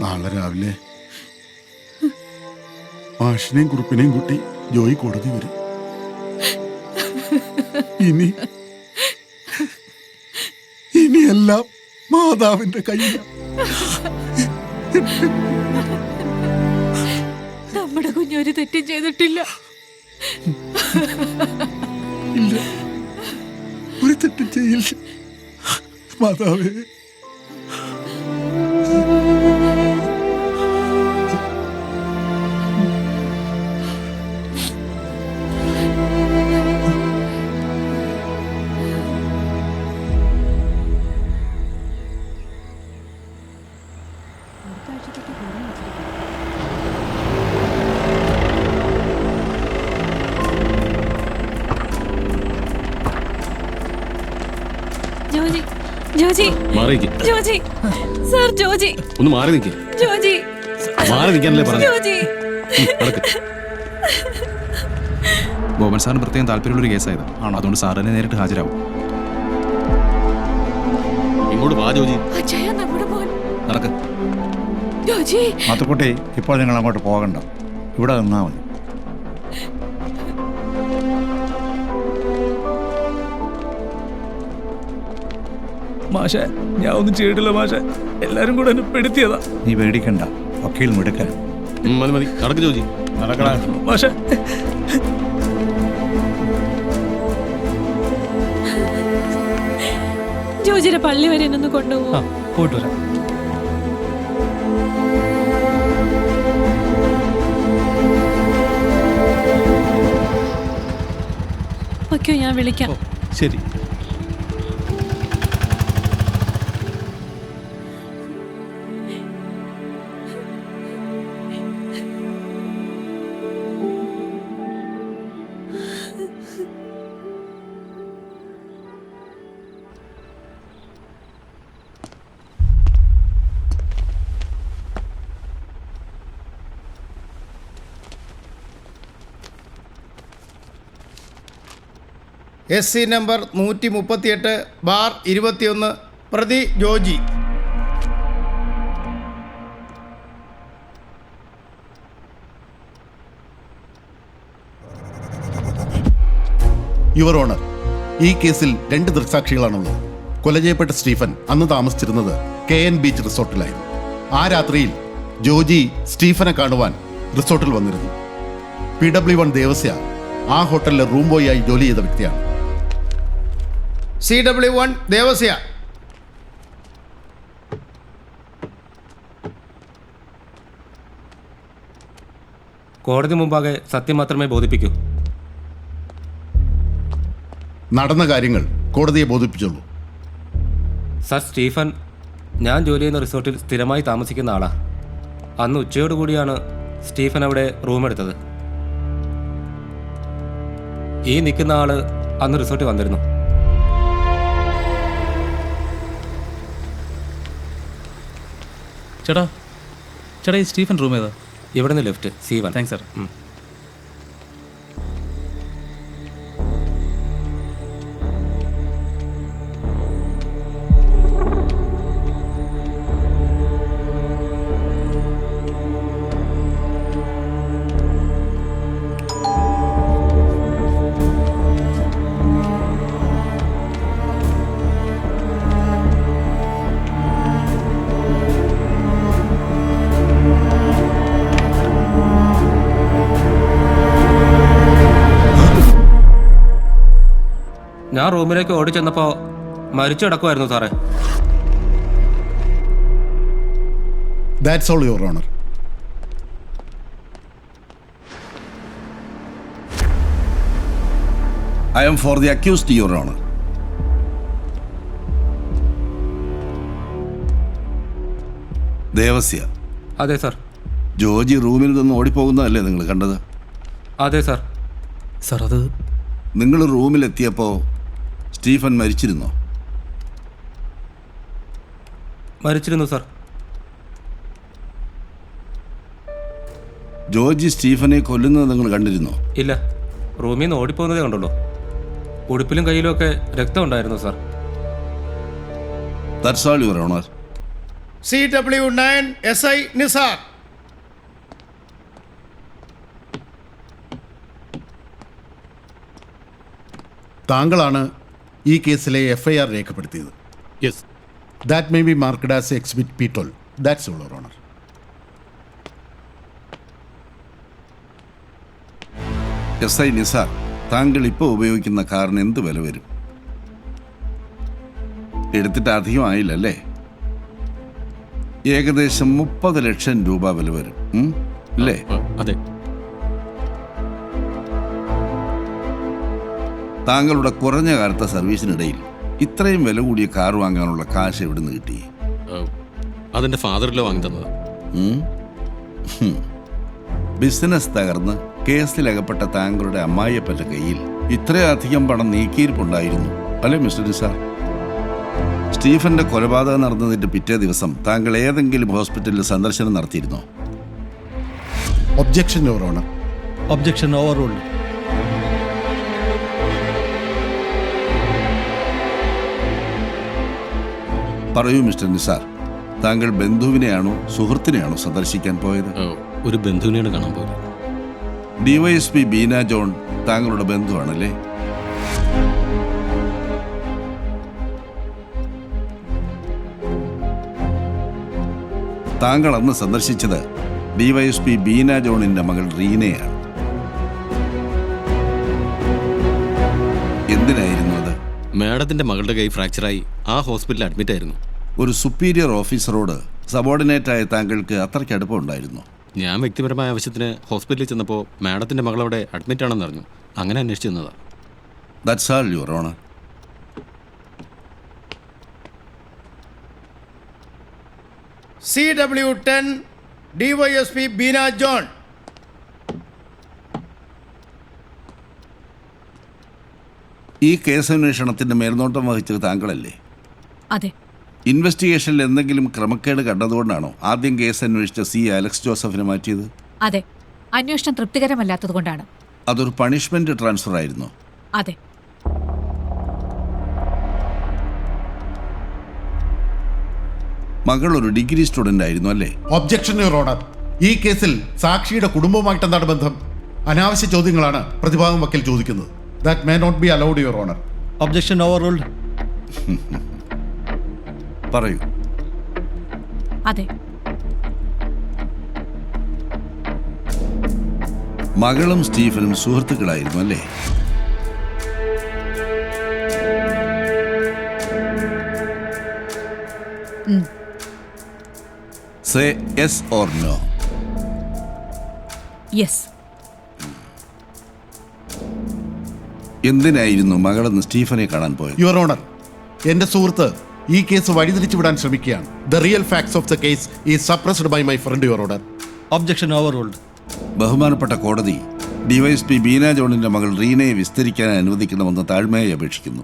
നാളെ രാവിലെ മാഷിനെയും കുറുപ്പിനെയും കൂട്ടി ജോയി കോടതി വരും. ഇനിയെല്ലാം മാതാവിന്റെ കയ്യിൽ. നമ്മുടെ കുഞ്ഞൊരു തെറ്റും ചെയ്തിട്ടില്ല. ഇല്ല, ഒരു തെറ്റും ചെയ്യില്ല മാതാവേ. ജോജി, ജോജി, ജോജി, സർ ജോജി, ഒന്ന് മാറി നിൽക്ക്. ജോജി, മാറി നിൽക്കാനല്ലേ പറഞ്ഞു. ജോജി. ബോബൻ സാറിന് പ്രത്യേകം താല്പര്യമുള്ളൊരു കേസായത് ആണോ? അതുകൊണ്ട് സാർ തന്നെ നേരിട്ട് ഹാജരാകും. ഇങ്ങോട്ട് വാ ജോജി. അജയ നമ്മുടെ മോൻ. നടക്ക്. ജോജി. മാത്തുക്കുട്ടി, ഇപ്പോൾ നിങ്ങൾ അങ്ങോട്ട് പോകണ്ട, ഇവിടെ നിന്നാൽ മതി. മാഷെ, ഞാൻ ഒന്നും ചെയ്തിട്ടില്ല മാഷെ, എല്ലാരും കൂടെ എന്നെ പെടുത്തിയതാ. നീ പേടിക്കണ്ട, വക്കീൽ മിടുക്കൻ. മതി മതി, നടക്ക് ജോജി. നടക്കടാ മാഷെ. ജോജിയുടെ പള്ളി വരെ എന്നൊന്ന് കൊണ്ടുപോകും. പോയിട്ട് വരാം. ഓക്കെ, ഞാൻ വിളിക്കാം. ശരി. SC നമ്പർ 138/21 പ്രതി ജോജി. യുവർ ഓണർ, ഈ കേസിൽ 2 ദൃക്സാക്ഷികളാണുള്ളത്. കൊല ചെയ്യപ്പെട്ട സ്റ്റീഫൻ അന്ന് താമസിച്ചിരുന്നത് KN ബീച്ച് റിസോർട്ടിലായിരുന്നു. ആ രാത്രിയിൽ ജോജി സ്റ്റീഫനെ കാണുവാൻ റിസോർട്ടിൽ വന്നിരുന്നു. PW1 ദേവസ്യ ആ ഹോട്ടലിലെ റൂം ബോയ് ആയി ജോലി ചെയ്ത വ്യക്തിയാണ്. CW1 ദേവസ്യ. കോടതി മുമ്പാകെ സത്യം മാത്രമേ ബോധിപ്പിക്കൂ. നടന്ന കാര്യങ്ങൾ കോടതിയെ ബോധിപ്പിച്ചുള്ളൂ. സർ സ്റ്റീഫൻ ഞാൻ ജോലി ചെയ്യുന്ന റിസോർട്ടിൽ സ്ഥിരമായി താമസിക്കുന്ന ആളാ. അന്ന് ഉച്ചയോടുകൂടിയാണ് സ്റ്റീഫൻ അവിടെ റൂം എടുത്തത്. ഈ നിൽക്കുന്ന ആള് അന്ന് റിസോർട്ടിൽ വന്നിരുന്നു. ചേട്ടാ, ചേട്ടാ, ഈ സ്റ്റീഫൻ റൂം ഏതാ? ഇവിടെ നിന്ന് ലെഫ്റ്റ്, C1. Thanks sir. ഞാൻ റൂമിലേക്ക് ഓടി ചെന്നപ്പോൾ മരിച്ചു കിടക്കുമായിരുന്നു സാറേ. That's all your owner. I am for the accused, Your Honor. Devasya. അതെ സാർ. ജോജി റൂമിൽ നിന്ന് ഓടിപ്പോകുന്നതല്ലേ നിങ്ങൾ കണ്ടത്? അതെ സാർ. സാർ, അത് നിങ്ങൾ റൂമിലെത്തിയപ്പോൾ സ്റ്റീഫൻ മരിച്ചിരുന്നോ? മരിച്ചിരുന്നു സാർ. ജോർജ് സ്റ്റീഫനെ കൊല്ലുന്നത് നിങ്ങൾ കണ്ടിരുന്നോ? ഇല്ല, റൂമിൽ നിന്ന് ഓടിപ്പോകുന്നതേ കണ്ടുള്ളൂ. ഉടുപ്പിലും കയ്യിലും ഒക്കെ രക്തം ഉണ്ടായിരുന്നു sir. That's all your honour. CW9 SI Nisar. താങ്കളാണ് ഈ കേസിലെ FIR രേഖപ്പെടുത്തിയത്. Yes. That may be marked as exhibit P12. That's all, your honour. SI Nisar, താങ്കൾ ഇപ്പോൾ ഉപയോഗിക്കുന്ന കാറിന് എന്ത് വില വരും? എടുത്തിട്ട് അധികം ആയില്ലല്ലേ? ഏകദേശം 30 ലക്ഷം രൂപ വില വരും, അല്ലേ? അതെ. താങ്കളുടെ കുറഞ്ഞ കാലത്തെ സർവീസിനിടയിൽ ഇത്രയും വില കൂടിയ കാർ വാങ്ങാനുള്ള കാശ് എവിടെ നിന്ന് കിട്ടി? അതെന്റെ ഫാദറിലോ വാങ്ങി തന്നത്. ബിസിനസ് തകർന്ന് കേസിലകപ്പെട്ട താങ്കളുടെ അമ്മായിയപ്പൻ്റെ കയ്യിൽ ഇത്രയധികം പണം നീക്കിയിരിപ്പുണ്ടായിരുന്നു അല്ലേ മിസ്റ്റർ നിസാർ? സ്റ്റീഫന്റെ കൊലപാതകം നടന്നതിന്റെ പിറ്റേ ദിവസം താങ്കൾ ഏതെങ്കിലും ഹോസ്പിറ്റലിൽ സന്ദർശനം നടത്തിയിരുന്നോ? Objection, your honour. Objection overruled. പറയൂ മിസ്റ്റർ നിസാർ, താങ്കൾ ബന്ധുവിനെയാണോ സുഹൃത്തിനെയാണോ സന്ദർശിക്കാൻ പോയത്? ഒരു ബന്ധുവിനെയാണ് കാണാൻ പോയത്. DYSP ബീന ജോൺ താങ്കളുടെ ബന്ധുവാണല്ലേ? താങ്കൾ അന്ന് സന്ദർശിച്ചത് DYSP ബീന ജോണിന്റെ മകൾ റീനയാണ്. എന്തിനായിരുന്നു അത്? മാഡത്തിന്റെ മകളുടെ കൈ ഫ്രാക്ചറായി ആ ഹോസ്പിറ്റലിൽ അഡ്മിറ്റ് ആയിരുന്നു. ഒരു സുപ്പീരിയർ ഓഫീസറോട് സബോർഡിനേറ്റായ താങ്കൾക്ക് അത്രയ്ക്ക് അടുപ്പമുണ്ടായിരുന്നു? ഞാൻ വ്യക്തിപരമായ ആവശ്യത്തിന് ഹോസ്പിറ്റലിൽ ചെന്നപ്പോൾ മാഡത്തിന്റെ മകൾ അവിടെ അഡ്മിറ്റ് ആണെന്ന് അറിഞ്ഞു. അങ്ങനെ അന്വേഷിച്ചു ചെന്നതാ. That's all, your honour. CW10 DYSP Beena John. ഈ കേസന്വേഷണത്തിന്റെ മേൽനോട്ടം വഹിച്ചത് താങ്കളല്ലേ? അതെ. ഇൻവെസ്റ്റിഗേഷനിൽ എന്തെങ്കിലും ക്രമക്കേട് കണ്ടതുകൊണ്ടാണോ ആദ്യം കേസ് അന്വേഷിച്ച അലക്സ് ജോസഫിനെ മാറ്റിയത്? അതെ, അന്വേഷണം തൃപ്തികരമല്ലാത്തതുകൊണ്ടാണ്. അതൊരു പണിഷ്മെന്റ് ട്രാൻസ്ഫർ ആയിരുന്നോ? അതെ. മകൾ ഒരു ഡിഗ്രി സ്റ്റുഡന്റ് ആയിരുന്നു അല്ലേ? Objection, your owner. ഈ കേസിൽ സാക്ഷിയുടെ കുടുംബവുമായിട്ട് എന്താണ് ബന്ധം? അനാവശ്യ ചോദ്യങ്ങളാണ് പ്രതിഭാഗം വക്കീൽ ചോദിക്കുന്നത്. That may not be allowed, your honour. Objection overruled. പറയൂ. അതെ. മകളും സ്റ്റീഫനും സുഹൃത്തുക്കളായിരുന്നു അല്ലേ? Say yes or no. Yes. എന്തിനായിരുന്നു മകളെന്ന് സ്റ്റീഫനെ കാണാൻ പോയത്? യുവർ ഓണർ, എന്റെ സുഹൃത്ത് ഈ കേസ് വഴിതിരിച്ചു വിടാൻ ശ്രമിക്കുകയാണ്. The real facts of the case is suppressed by my friend, your honour. Objection overruled. ബഹുമാനപ്പെട്ട കോടതി DYSP ബീന ജോണിന്റെ മകൾ റീനയെ വിസ്തരിക്കാൻ അനുവദിക്കണമെന്ന് താഴ്മയായി അപേക്ഷിക്കുന്നു.